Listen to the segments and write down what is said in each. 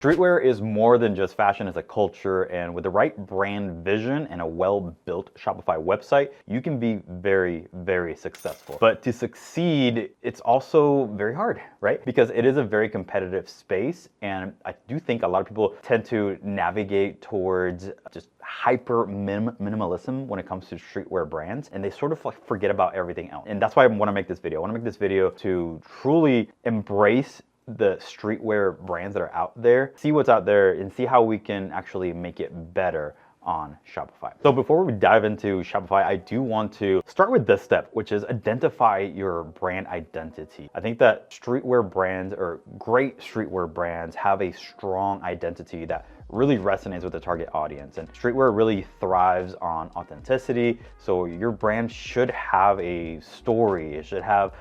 Streetwear is more than just fashion, it's a culture, and with the right brand vision and a well-built Shopify website, you can be very, very successful. But to succeed, it's also very hard, right? Because it is a very competitive space, and I do think a lot of people tend to navigate towards just hyper minimalism when it comes to streetwear brands, and they sort of like forget about everything else. And that's why I want to make this video. I want to make this video to truly embrace the streetwear brands that are out there, see what's out there, and see how we can actually make it better on Shopify. So before we dive into Shopify, I do want to start with this step, which is identify your brand identity. I think that streetwear brands, or great streetwear brands, have a strong identity that really resonates with the target audience. And streetwear really thrives on authenticity. So your brand should have a story. It should have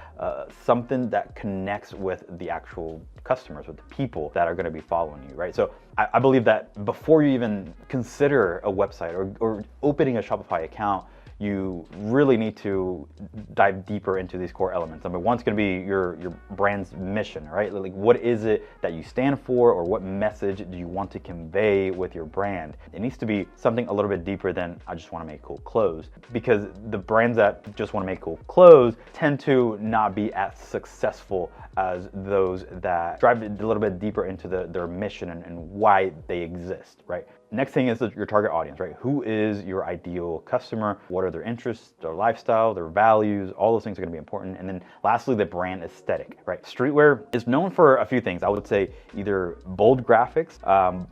something that connects with the actual customers, with the people that are going to be following you, right? So I believe that before you even consider a website or opening a Shopify account, you really need to dive deeper into these core elements. Number one's going to be your brand's mission, right? Like, what is it that you stand for, or what message do you want to convey with your brand? It needs to be something a little bit deeper than I just want to make cool clothes, because the brands that just want to make cool clothes tend to not be as successful as those that drive a little bit deeper into their mission and why they exist, right? Next thing is your target audience, right? Who is your ideal customer? What are their interests, their lifestyle, their values? All those things are going to be important. And then lastly, the brand aesthetic, right? Streetwear is known for a few things. I would say either bold graphics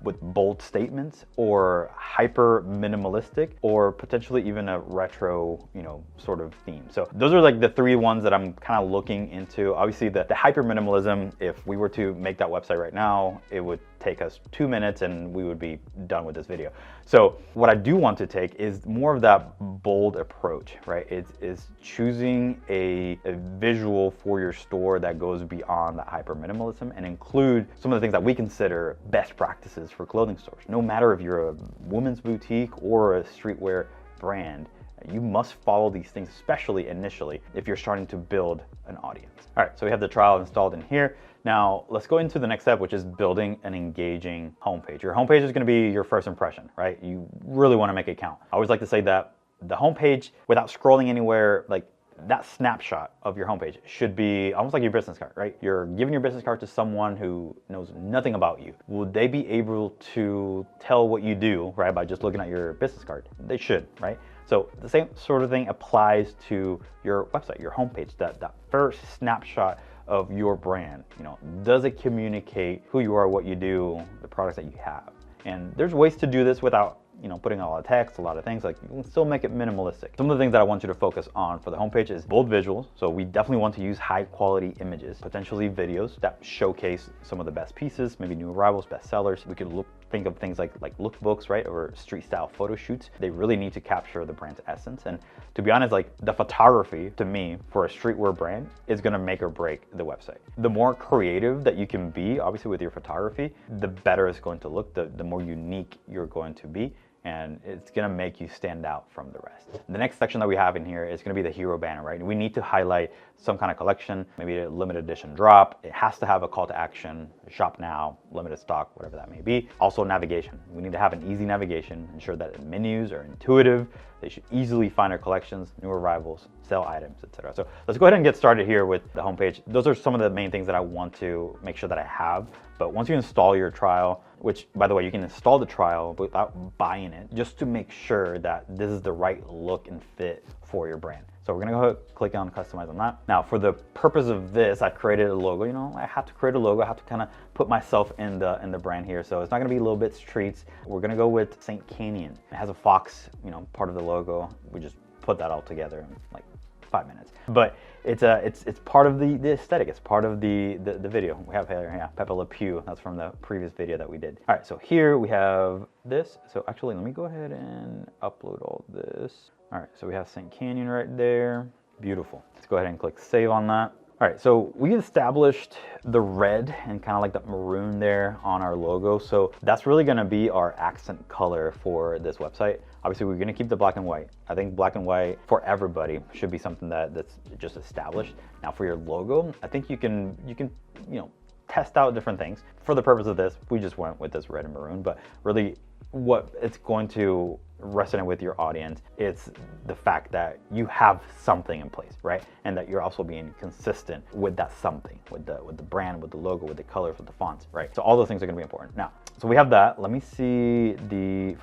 with bold statements, or hyper minimalistic, or potentially even a retro, sort of theme. So those are like the three ones that I'm kind of looking into. Obviously, the hyper minimalism, if we were to make that website right now, it would take us 2 minutes and we would be done with this video. So what I do want to take is more of that bold approach, right? It's choosing a visual for your store that goes beyond that hyper minimalism and include some of the things that we consider best practices for clothing stores. No matter if you're a women's boutique or a streetwear brand, you must follow these things, especially initially if you're starting to build an audience. All right, so we have the trial installed in here. Now let's go into the next step, which is building an engaging homepage. Your homepage is going to be your first impression, right? You really want to make it count. I always like to say that the homepage, without scrolling anywhere, like that snapshot of your homepage should be almost like your business card, right? You're giving your business card to someone who knows nothing about you. Would they be able to tell what you do, right, by just looking at your business card? They should, right? So the same sort of thing applies to your website, your homepage, that first snapshot of your brand. Does it communicate who you are, what you do, the products that you have? And there's ways to do this without putting a lot of text, a lot of things. Like, you can still make it minimalistic. Some of the things that I want you to focus on for the homepage is bold visuals. So we definitely want to use high quality images, potentially videos that showcase some of the best pieces, maybe new arrivals, best sellers. We could think of things like lookbooks, right? Or street style photo shoots. They really need to capture the brand's essence. And to be honest, like, the photography, to me, for a streetwear brand is gonna make or break the website. The more creative that you can be, obviously with your photography, the better it's going to look, the more unique you're going to be. And it's gonna make you stand out from the rest. The next section that we have in here is gonna be the hero banner, right? We need to highlight some kind of collection, maybe a limited edition drop. It has to have a call to action, shop now, limited stock, whatever that may be. Also navigation. We need to have an easy navigation, ensure that the menus are intuitive. They should easily find our collections, new arrivals, sell items, etc. So let's go ahead and get started here with the homepage. Those are some of the main things that I want to make sure that I have. But once you install your trial, which, by the way, you can install the trial without buying it, just to make sure that this is the right look and fit for your brand. So we're gonna go ahead and click on customize on that. Now, for the purpose of this, I've created a logo. I have to create a logo. I have to kind of put myself in the brand here. So it's not gonna be Little Bit Streets. We're gonna go with St. Canyon. It has a fox, part of the logo. We just put that all together in like 5 minutes. But it's part of the aesthetic. It's part of the video. We have here, yeah, Pepe Le Pew. That's from the previous video that we did. All right, so here we have this. So actually, let me go ahead and upload all this. All right, so we have St. Canyon right there. Beautiful. Let's go ahead and click save on that. All right, so we established the red and kind of like the maroon there on our logo. So that's really gonna be our accent color for this website. Obviously, we're gonna keep the black and white. I think black and white for everybody should be something that's just established. Now for your logo, I think you can test out different things. For the purpose of this, we just went with this red and maroon, but really what it's going to resonate with your audience, it's the fact that you have something in place, right? And that you're also being consistent with that something, with the brand, with the logo, with the colors, with the fonts, right? So all those things are gonna be important. Now, so we have that. Let me see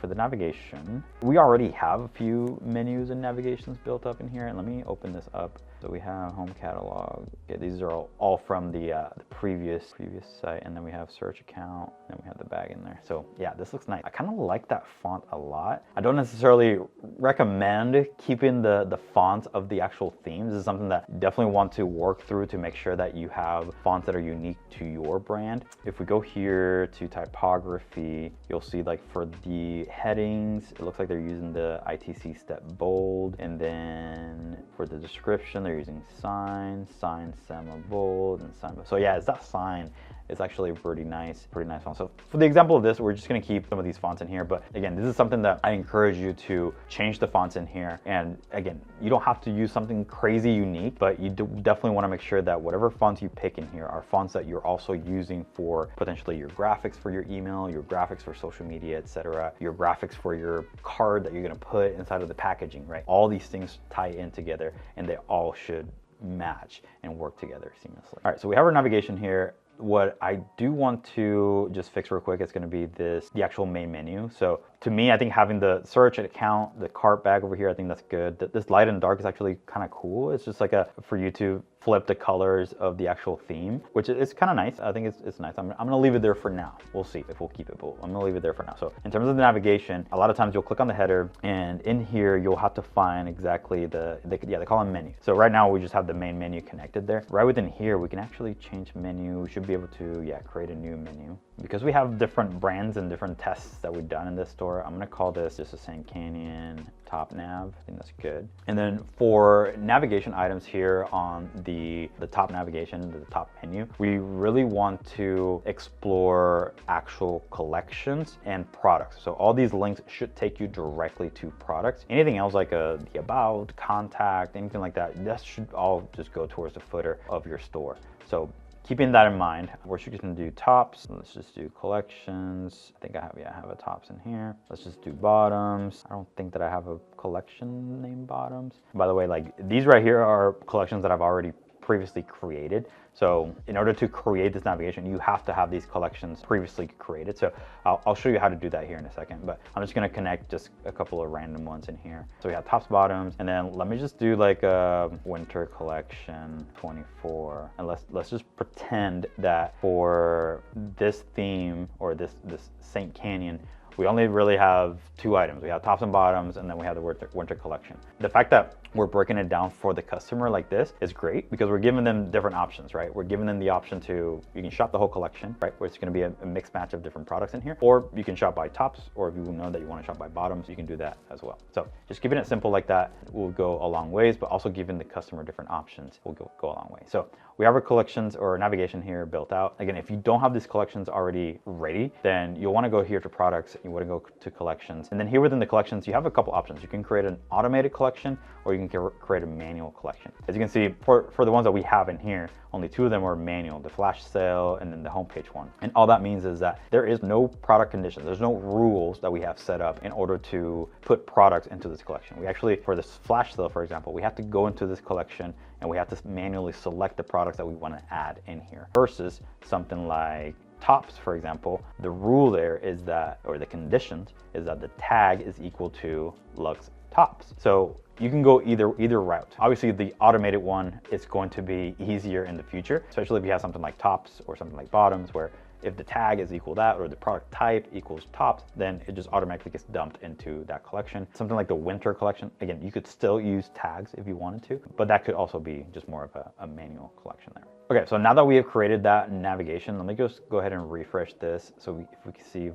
for the navigation. We already have a few menus and navigations built up in here. And let me open this up. So we have home catalog. Okay, these are all from the previous site. And then we have search account. And we have the bag in there. So yeah, this looks nice. I kind of like that font a lot. I don't necessarily recommend keeping the fonts of the actual themes. This is something that you definitely want to work through to make sure that you have fonts that are unique to your brand. If we go here to typography, you'll see like for the headings, it looks like they're using the ITC step bold. And then for the description, they're using sign semi bold, and sign. So yeah, it's that sign. It's actually pretty nice font. So for the example of this, we're just gonna keep some of these fonts in here. But again, this is something that I encourage you to change the fonts in here. And again, you don't have to use something crazy unique, but you definitely wanna make sure that whatever fonts you pick in here are fonts that you're also using for potentially your graphics for your email, your graphics for social media, etc., your graphics for your card that you're gonna put inside of the packaging, right? All these things tie in together and they all should match and work together seamlessly. All right, so we have our navigation here. What I do want to just fix real quick is going to be the actual main menu. So to me, I think having the search account, the cart bag over here, I think that's good. This light and dark is actually kind of cool. It's just like for you to flip the colors of the actual theme, which is kind of nice. I think it's nice. I'm going to leave it there for now. We'll see if we'll keep it, but I'm going to leave it there for now. So in terms of the navigation, a lot of times you'll click on the header and in here, you'll have to find exactly they call them menu. So right now we just have the main menu connected there. Right within here, we can actually change menu. We should be able to, create a new menu. Because we have different brands and different tests that we've done in this store, I'm gonna call this just a St. Canyon top nav. I think that's good. And then for navigation items here on the top navigation, the top menu, we really want to explore actual collections and products. So all these links should take you directly to products. Anything else like the about, contact, anything like that, that should all just go towards the footer of your store. So keeping that in mind, we're just gonna do tops. Let's just do collections. I think I have a tops in here. Let's just do bottoms. I don't think that I have a collection named bottoms. By the way, like these right here are collections that I've already previously created. So in order to create this navigation, you have to have these collections previously created. So I'll show you how to do that here in a second, but I'm just gonna connect just a couple of random ones in here. So we have tops, bottoms, and then let me just do like a winter collection 24. And let's just pretend that for this theme or this St. Canyon, we only really have two items. We have tops and bottoms, and then we have the winter collection. The fact that we're breaking it down for the customer like this is great because we're giving them different options, right? We're giving them the option to, you can shop the whole collection, right? Where it's gonna be a mixed match of different products in here, or you can shop by tops, or if you know that you wanna shop by bottoms, you can do that as well. So just keeping it simple like that will go a long ways, but also giving the customer different options will go a long way. So we have our collections or navigation here built out. Again, if you don't have these collections already ready, then you'll wanna go here to products, you wanna go to collections. And then here within the collections, you have a couple options. You can create an automated collection, or you can create a manual collection. As you can see, for the ones that we have in here, only two of them are manual, the flash sale and then the homepage one. And all that means is that there is no product conditions. There's no rules that we have set up in order to put products into this collection. We actually, for this flash sale, for example, we have to go into this collection and we have to manually select the products that we want to add in here versus something like tops, for example. The rule there is that, or the conditions is that the tag is equal to Lux tops. So you can go either route. Obviously, the automated one is going to be easier in the future, especially if you have something like tops or something like bottoms, where if the tag is equal that or the product type equals tops, then it just automatically gets dumped into that collection. Something like the winter collection, again, you could still use tags if you wanted to, but that could also be just more of a manual collection there. Okay, so now that we have created that navigation, let me just go ahead and refresh this so if we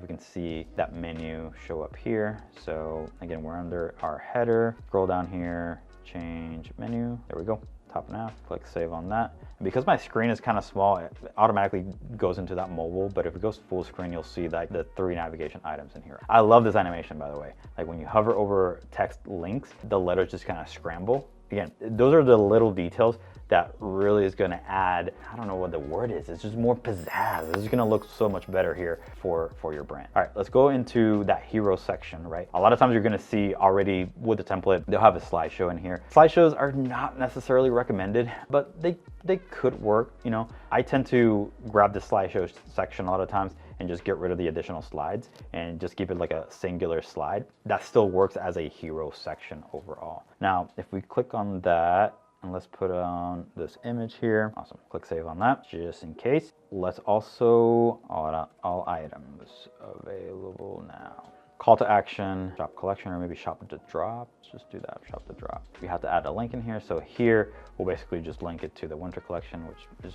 can see that menu show up here. So again, we're under our header, scroll down here, change menu, there we go. Top nav, click save on that. And because my screen is kind of small, it automatically goes into that mobile, but if it goes full screen, you'll see like the 3 navigation items in here. I love this animation, by the way. Like when you hover over text links, the letters just kind of scramble again, those are the little details that really is going to add, I don't know what the word is, it's just more pizzazz. It's going to look so much better here for your brand. All right, let's go into that hero section, right? A lot of times you're going to see already with the template, they'll have a slideshow in here. Slideshows are not necessarily recommended, but they could work. You know, I tend to grab the slideshow section a lot of times and just get rid of the additional slides and just keep it like a singular slide. That still works as a hero section overall. Now, if we click on that, and let's put on this image here. Awesome, click save on that, just in case. Let's also, all items available now. Call to action, shop collection, or maybe shop to drop. Let's just do that, shop to drop. We have to add a link in here. So here, we'll basically just link it to the winter collection, which is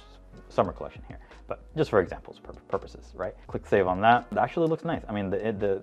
summer collection here. But just for examples purposes, right? Click save on that. It actually looks nice. I mean, the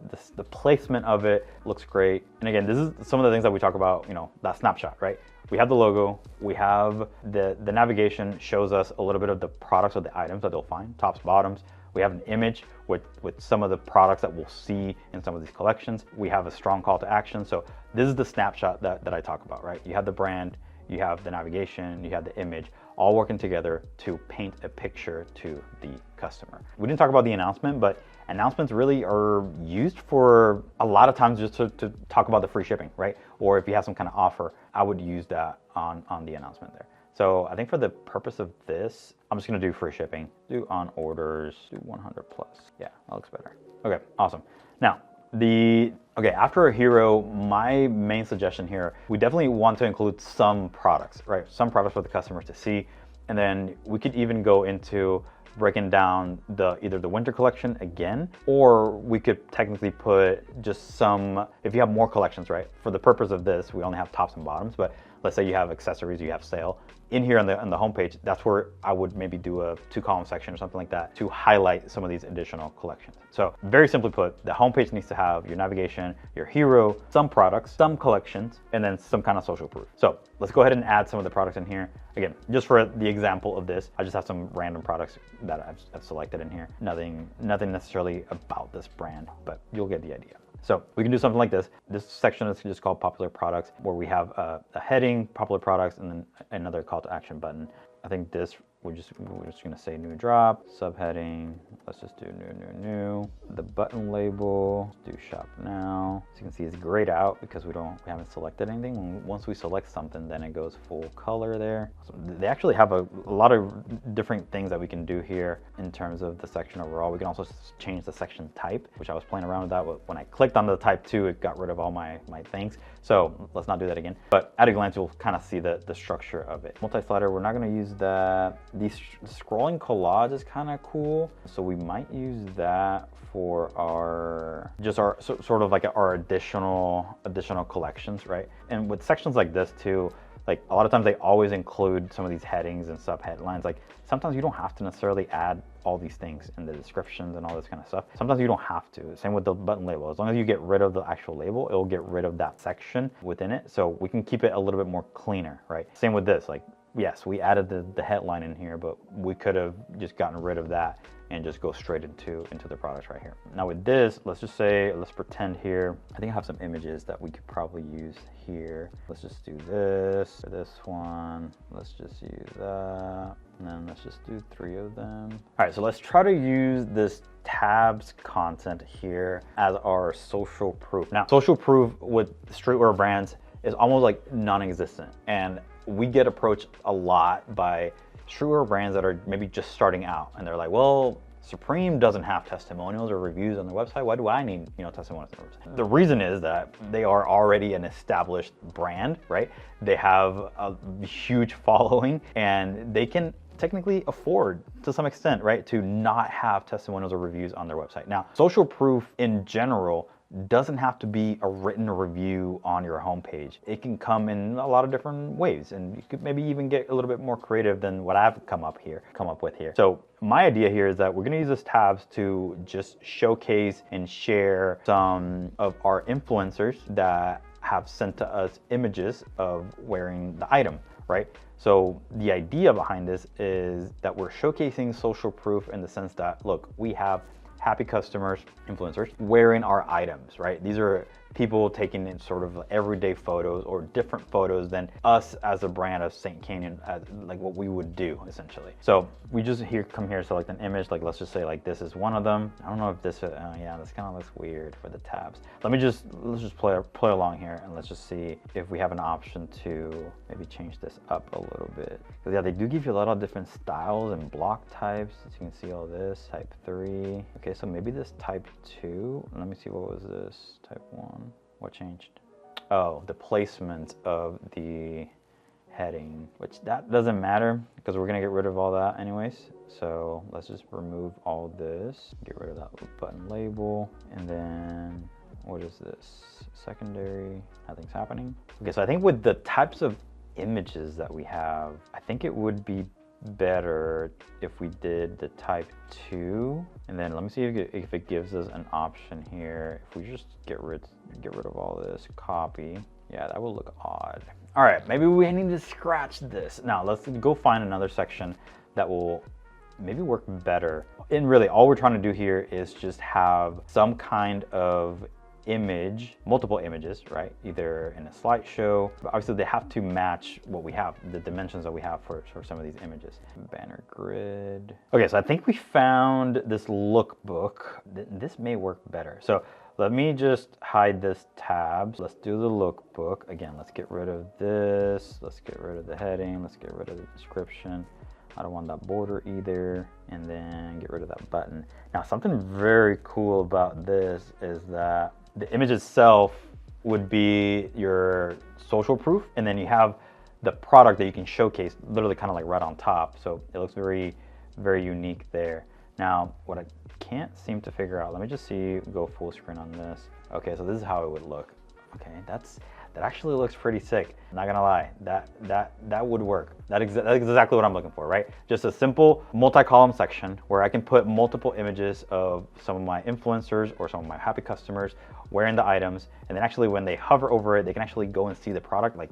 placement of it looks great. And again, this is some of the things that we talk about, you know, that snapshot, right? We have the logo, we have the navigation shows us a little bit of the products or the items that they'll find, tops, bottoms. We have an image with some of the products that we'll see in some of these collections. We have a strong call to action. So this is the snapshot that I talk about, right? You have the brand, you have the navigation, you have the image, all working together to paint a picture to the customer. We didn't talk about the announcement, but announcements really are used for a lot of times just to talk about the free shipping, right? Or if you have some kind of offer, I would use that on the announcement there. So I think for the purpose of this, I'm just gonna do free shipping, do on orders, do 100 plus. Yeah, that looks better. Okay, awesome. Now, after a hero, my main suggestion here, we definitely want to include some products, right? Some products for the customers to see. And then we could even go into breaking down either the winter collection again, or we could technically put just some, if you have more collections, right? For the purpose of this, we only have tops and bottoms, but let's say you have accessories, you have sale. In here on the homepage, that's where I would maybe do a 2-column section or something like that to highlight some of these additional collections. So very simply put, the homepage needs to have your navigation, your hero, some products, some collections, and then some kind of social proof. So let's go ahead and add some of the products in here. Again, just for the example of this, I just have some random products that I've selected in here. Nothing necessarily about this brand, but you'll get the idea. So we can do something like this. This section is just called popular products, where we have a heading, popular products, and then another call to action button. I think this, we're just gonna say new drop, subheading, let's just do new. The button label, do shop now. As you can see, it's grayed out because we haven't selected anything. Once we select something, then it goes full color there. So they actually have a lot of different things that we can do here in terms of the section overall. We can also change the section type, which I was playing around with that. When I clicked on the type 2, it got rid of all my things. So let's not do that again. But at a glance, you'll kind of see the structure of it. Multi-slider, we're not gonna use that. The scrolling collage is kind of cool, so we might use that for our sort of like our additional collections, right? And with sections like this too, like a lot of times they always include some of these headings and sub headlines. Like sometimes you don't have to necessarily add all these things in the descriptions and all this kind of stuff. Sometimes you don't have to. Same with the button label. As long as you get rid of the actual label, it'll get rid of that section within it. So we can keep it a little bit more cleaner, right? Same with this, like, yes, we added the headline in here, but we could have just gotten rid of that and just go straight into the products right here. Now with this, let's pretend here, I think I have some images that we could probably use here. Let's just do this one. Let's just use that. And then let's just do 3 of them. All right, so let's try to use this tabs content here as our social proof. Now, social proof with streetwear brands is almost like non-existent. And we get approached a lot by streetwear brands that are maybe just starting out, and they're like, well, Supreme doesn't have testimonials or reviews on their website. Why do I need, testimonials on their website? The reason is that they are already an established brand, right? They have a huge following, and they can technically afford to some extent, right, to not have testimonials or reviews on their website. Now, social proof in general doesn't have to be a written review on your homepage. It can come in a lot of different ways, and you could maybe even get a little bit more creative than what I've come up with here. So my idea here is that we're gonna use this tabs to just showcase and share some of our influencers that have sent to us images of wearing the item, right? So the idea behind this is that we're showcasing social proof in the sense that, look, we have happy customers, influencers, wearing our items, right? These are people taking in sort of everyday photos or different photos than us as a brand of St. Canyon, like what we would do essentially. So we just come here, select an image, like let's just say like this is one of them. I don't know if this, yeah, this kind of looks weird for the tabs. Let's just play along here, and let's just see if we have an option to maybe change this up a little bit. Because yeah, they do give you a lot of different styles and block types. As you can see all this, type 3. Okay, so maybe this type 2. Let me see, what was this? Type 1. What changed? Oh, the placement of the heading, which that doesn't matter because we're gonna get rid of all that anyways. So let's just remove all this, get rid of that button label, and then what is this? Secondary, nothing's happening. Okay, so I think with the types of images that we have, I think it would be better if we did the type 2, and then let me see if it gives us an option here. If we just get rid of all this, copy, yeah, that will look odd. All right, maybe we need to scratch this. Now let's go find another section that will maybe work better. And really all we're trying to do here is just have some kind of image, multiple images, right? Either in a slideshow, but obviously they have to match what we have, the dimensions that we have for some of these images. Banner grid. Okay, so I think we found this lookbook. This may work better. So let me just hide this tab. Let's do the lookbook. Again, let's get rid of this. Let's get rid of the heading. Let's get rid of the description. I don't want that border either. And then get rid of that button. Now, something very cool about this is that the image itself would be your social proof, and then you have the product that you can showcase literally kind of like right on top. So it looks very, very unique there. Now, what I can't seem to figure out, let me just see, go full screen on this. Okay, so this is how it would look. Okay, that actually looks pretty sick. Not gonna lie, that would work. That's exactly what I'm looking for, right? Just a simple multi-column section where I can put multiple images of some of my influencers or some of my happy customers wearing the items, and then actually when they hover over it, they can actually go and see the product, like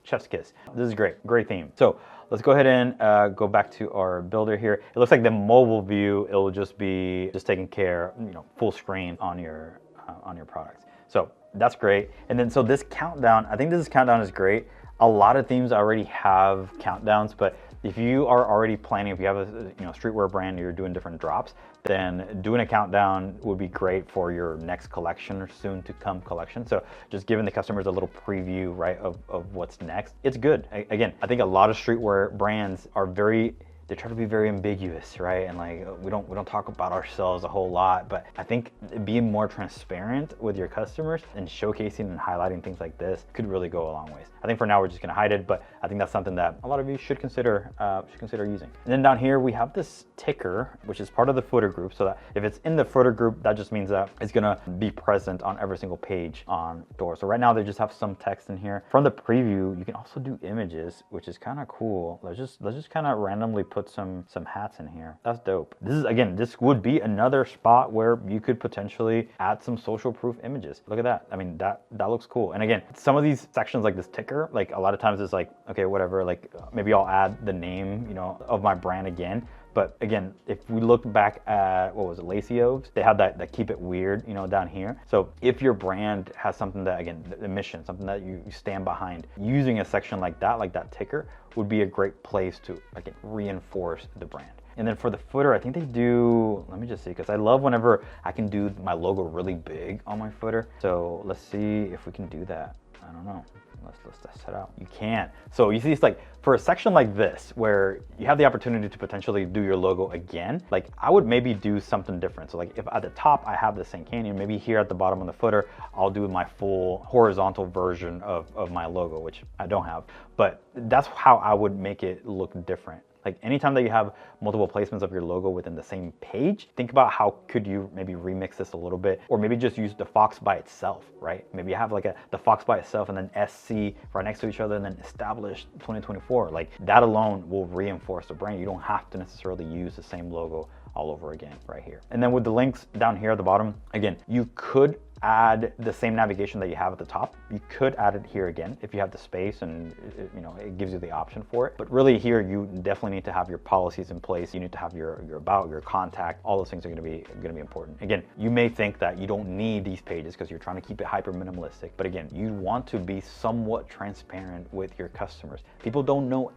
chef's kiss. This is great theme. So let's go ahead and go back to our builder here. It looks like the mobile view, it will just be taking care, full screen on your products. So that's great. And then so this countdown, I think this countdown is great. A lot of themes already have countdowns, but if you are already planning, if you have a streetwear brand, you're doing different drops, then doing a countdown would be great for your next collection or soon to come collection. So just giving the customers a little preview, right, of what's next. It's good. Again, I think a lot of streetwear brands are they try to be very ambiguous, right? And like we don't talk about ourselves a whole lot, but I think being more transparent with your customers and showcasing and highlighting things like this could really go a long ways. I think for now we're just gonna hide it, but I think that's something that a lot of you should consider using. And then down here we have this ticker, which is part of the footer group, so that if it's in the footer group, that just means that it's gonna be present on every single page on store. So right now they just have some text in here. From the preview, you can also do images, which is kind of cool. Let's just kind of randomly put some hats in here. That's dope. This would be another spot where you could potentially add some social proof images. Look at that. I mean, that looks cool. And again, some of these sections like this ticker, like a lot of times it's like, okay, whatever, like maybe I'll add the name, of my brand again. But again, if we look back at, what was it, Lacy Oves, they have that keep it weird, down here. So if your brand has something that, again, the mission, something that you stand behind, using a section like that ticker would be a great place to, again, reinforce the brand. And then for the footer, I think they do, let me just see, because I love whenever I can do my logo really big on my footer. So let's see if we can do that. I don't know. Let's test it out. You can't. So you see, it's like for a section like this where you have the opportunity to potentially do your logo again, like I would maybe do something different. So like if at the top I have the St. Canyon, maybe here at the bottom of the footer, I'll do my full horizontal version of my logo, which I don't have, but that's how I would make it look different. Like anytime that you have multiple placements of your logo within the same page, think about how could you maybe remix this a little bit, or maybe just use the fox by itself, right? Maybe you have like the fox by itself and then SC right next to each other and then established 2024. Like that alone will reinforce the brand. You don't have to necessarily use the same logo all over again right here. And then with the links down here at the bottom, again, you could add the same navigation that you have at the top. You could add it here again if you have the space and it gives you the option for it. But really here, you definitely need to have your policies in place. You need to have your about, your contact. All those things are going to be important. Again, you may think that you don't need these pages because you're trying to keep it hyper minimalistic. But again, you want to be somewhat transparent with your customers. People don't know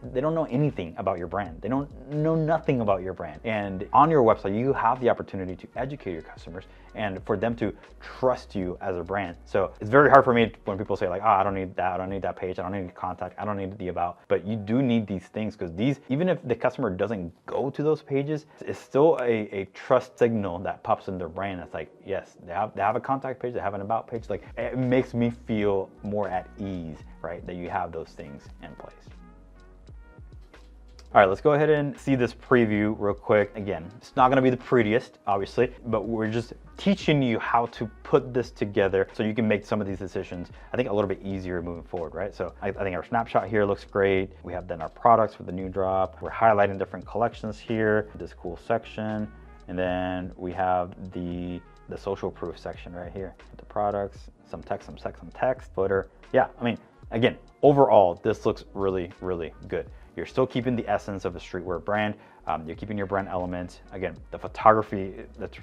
anything about your brand. They don't know nothing about your brand. And on your website, you have the opportunity to educate your customers and for them to trust you as a brand. So it's very hard for me when people say like, oh, I don't need that, I don't need that page, I don't need contact, I don't need the about. But you do need these things because these, even if the customer doesn't go to those pages, it's still a trust signal that pops in their brain. It's like, yes, they have a contact page, they have an about page. Like, it makes me feel more at ease, right, that you have those things in place. All right, let's go ahead and see this preview real quick. Again, it's not gonna be the prettiest, obviously, but we're just teaching you how to put this together so you can make some of these decisions, I think, a little bit easier moving forward, right? So I think our snapshot here looks great. We have then our products with the new drop. We're highlighting different collections here, this cool section. And then we have the social proof section right here with the products, some text, footer. Yeah, I mean, again, overall, this looks really, really good. You're still keeping the essence of a streetwear brand. You're keeping your brand elements. Again, the photography, that's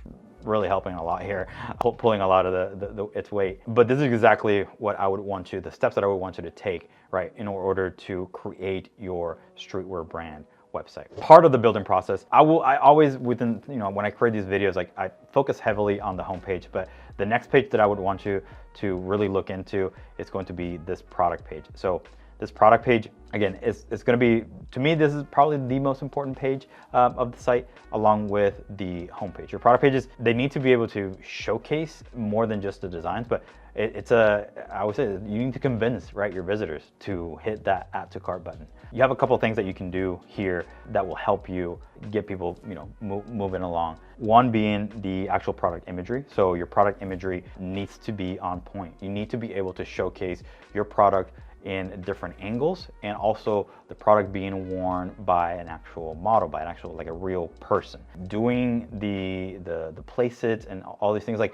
really helping a lot here, pulling a lot of its weight. But this is exactly what I would want you, the steps that I would want you to take, right, in order to create your streetwear brand website. Part of the building process, I always, within, when I create these videos, like, I focus heavily on the homepage, but the next page that I would want you to really look into is going to be this product page. So this product page, again, it's going to be, to me, this is probably the most important page of the site, along with the homepage. Your product pages, they need to be able to showcase more than just the designs, but I would say you need to convince, right, your visitors to hit that add to cart button. You have a couple of things that you can do here that will help you get people, moving along. One being the actual product imagery. So your product imagery needs to be on point. You need to be able to showcase your product in different angles, and also the product being worn by an actual model, by an actual, like, a real person. Doing the placements and all these things, like,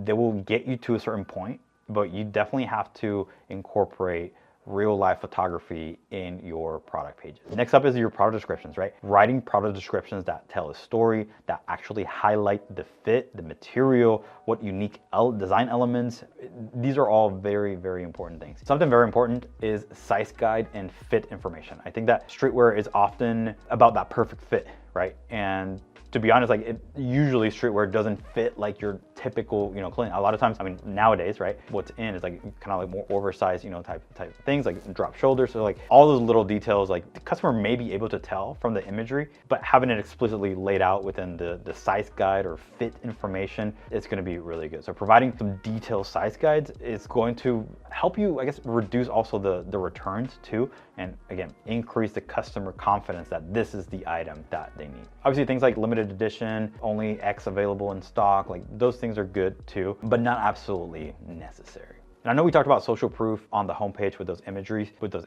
they will get you to a certain point, but you definitely have to incorporate real life photography in your product pages. Next up is your product descriptions, right? Writing product descriptions that tell a story, that actually highlight the fit, the material, what unique design elements. These are all very, very important things. Something very important is size guide and fit information. I think that streetwear is often about that perfect fit, right? And to be honest, like, usually streetwear doesn't fit like your typical, clothing. A lot of times, I mean, nowadays, right, what's in is like kind of like more oversized, type things, like drop shoulders. So like all those little details, like, the customer may be able to tell from the imagery, but having it explicitly laid out within the size guide or fit information, it's going to be really good. So providing some detailed size guides is going to help you, I guess, reduce also the returns too, and again, increase the customer confidence that this is the item that they need. Obviously, things like limited edition, only X available in stock, like, those things are good too, but not absolutely necessary. And I know we talked about social proof on the homepage with those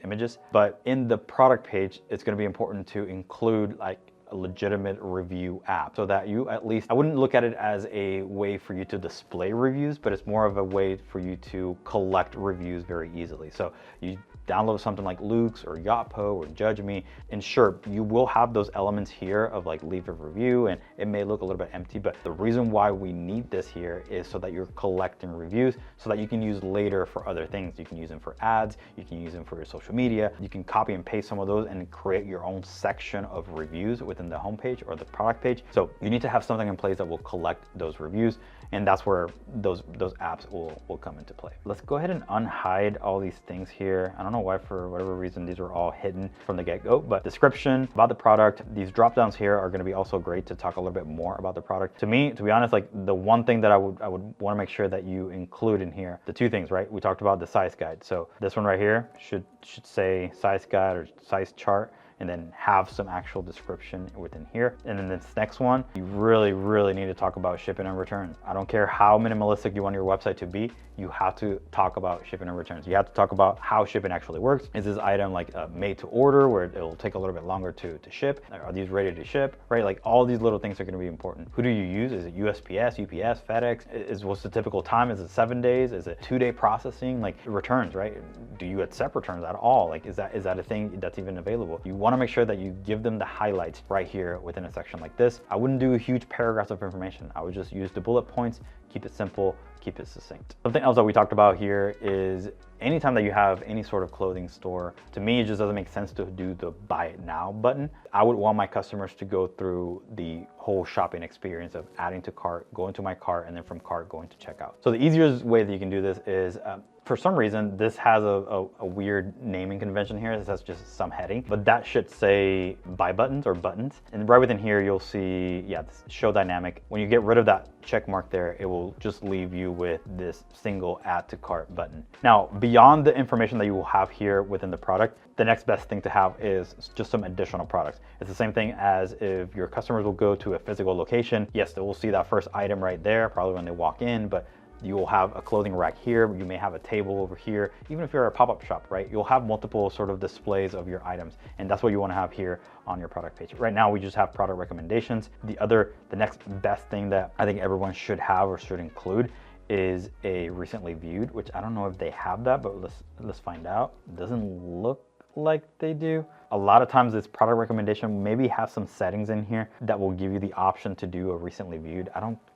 images, but in the product page, it's going to be important to include, like, a legitimate review app, so that you, at least, I wouldn't look at it as a way for you to display reviews, but it's more of a way for you to collect reviews very easily. So you download something like Luke's or Yotpo or Judge Me, and sure, you will have those elements here of like leave a review, and it may look a little bit empty, but the reason why we need this here is so that you're collecting reviews so that you can use later for other things. You can use them for ads, you can use them for your social media, you can copy and paste some of those and create your own section of reviews within the homepage or the product page. So you need to have something in place that will collect those reviews, and that's where those apps will come into play. Let's go ahead and unhide all these things here. I don't know why, for whatever reason, these are all hidden from the get-go, but description about the product, these drop downs here are going to be also great to talk a little bit more about the product. To me, to be honest, like, the one thing that I would want to make sure that you include in here, the two things, right? We talked about the size guide. So this one right here should say size guide or size chart. and then have some actual description within here. And then this next one, you really need to talk about shipping and returns. I don't care how minimalistic you want your website to be, you have to talk about shipping and returns. You have to talk about how shipping actually works. Is this item like made to order where it'll take a little bit longer to ship? Are these ready to ship, right? Like all these little things are gonna be important. Who do you use? Is it USPS, UPS, FedEx? What's the typical time? Is it 7 days? Is it 2-day processing? Like returns, right? Do you accept returns at all? Like is that a thing that's even available? You wanna make sure that you give them the highlights right here within a section like this. I wouldn't do huge paragraphs of information. I would just use the bullet points, keep it simple, keep it succinct. Something else that we talked about here is anytime that you have any sort of clothing store, to me, it just doesn't make sense to do the buy it now button. I would want my customers to go through the whole shopping experience of adding to cart, going to my cart, and then from cart going to checkout. So the easiest way that you can do this is, for some reason, this has a weird naming convention here. This has just some heading, but that should say buy buttons or buttons. And right within here, you'll see, yeah, this show dynamic. When you get rid of that check mark there, it will just leave you with this single add to cart button. Now, beyond the information that you will have here within the product, the next best thing to have is just some additional products. It's the same thing as if your customers will go to a physical location. Yes, they will see that first item right there, probably when they walk in, but you will have a clothing rack here, you may have a table over here. Even if you're a pop-up shop, right? You'll have multiple sort of displays of your items, and that's what you wanna have here on your product page. Right now, we just have product recommendations. The next best thing that I think everyone should have or should include is a recently viewed, which I don't know if they have that, but let's find out. It doesn't look like they do. A lot of times this product recommendation maybe have some settings in here that will give you the option to do a recently viewed.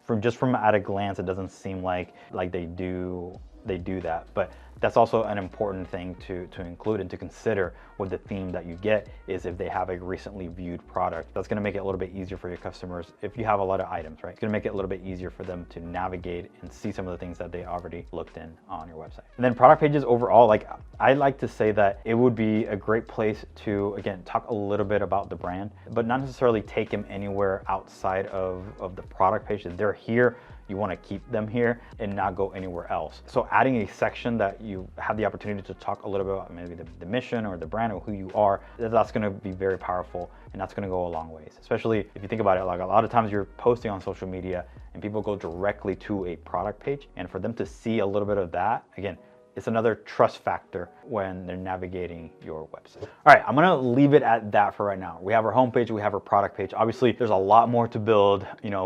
From at a glance, it doesn't seem like they do that, but that's also an important thing to include and to consider with the theme that you get is if they have a recently viewed product. That's gonna make it a little bit easier for your customers. If you have a lot of items, right? It's gonna make it a little bit easier for them to navigate and see some of the things that they already looked in on your website. And then product pages overall, like I like to say that it would be a great place to, again, talk a little bit about the brand, but not necessarily take them anywhere outside of the product page. They're here. You want to keep them here and not go anywhere else. So adding a section that you have the opportunity to talk a little bit about maybe the mission or the brand or who you are, that's going to be very powerful, and that's going to go a long ways. Especially if you think about it, like a lot of times you're posting on social media and people go directly to a product page, and for them to see a little bit of that, again, it's another trust factor when they're navigating your website. All right, I'm gonna leave it at that for right now. We have our homepage, we have our product page. Obviously, there's a lot more to build,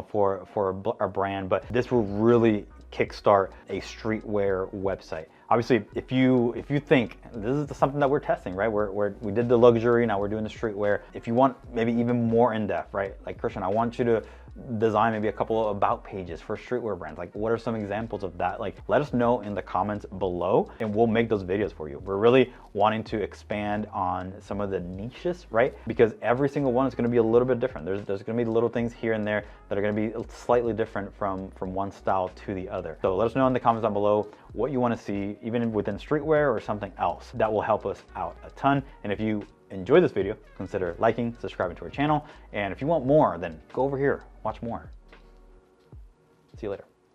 for our brand, but this will really kickstart a streetwear website. Obviously, if you think this is something that we're testing, right? We did the luxury, now we're doing the streetwear. If you want maybe even more in depth, right? Like Christian, I want you to design maybe a couple of about pages for streetwear brands. Like what are some examples of that? Like let us know in the comments below and we'll make those videos for you. We're really wanting to expand on some of the niches, right? Because every single one is going to be a little bit different. There's going to be little things here and there that are going to be slightly different from one style to the other. So let us know in the comments down below what you want to see, even within streetwear or something else. That will help us out a ton. And if you enjoyed this video, consider liking, subscribing to our channel. And if you want more, then go over here, watch more. See you later.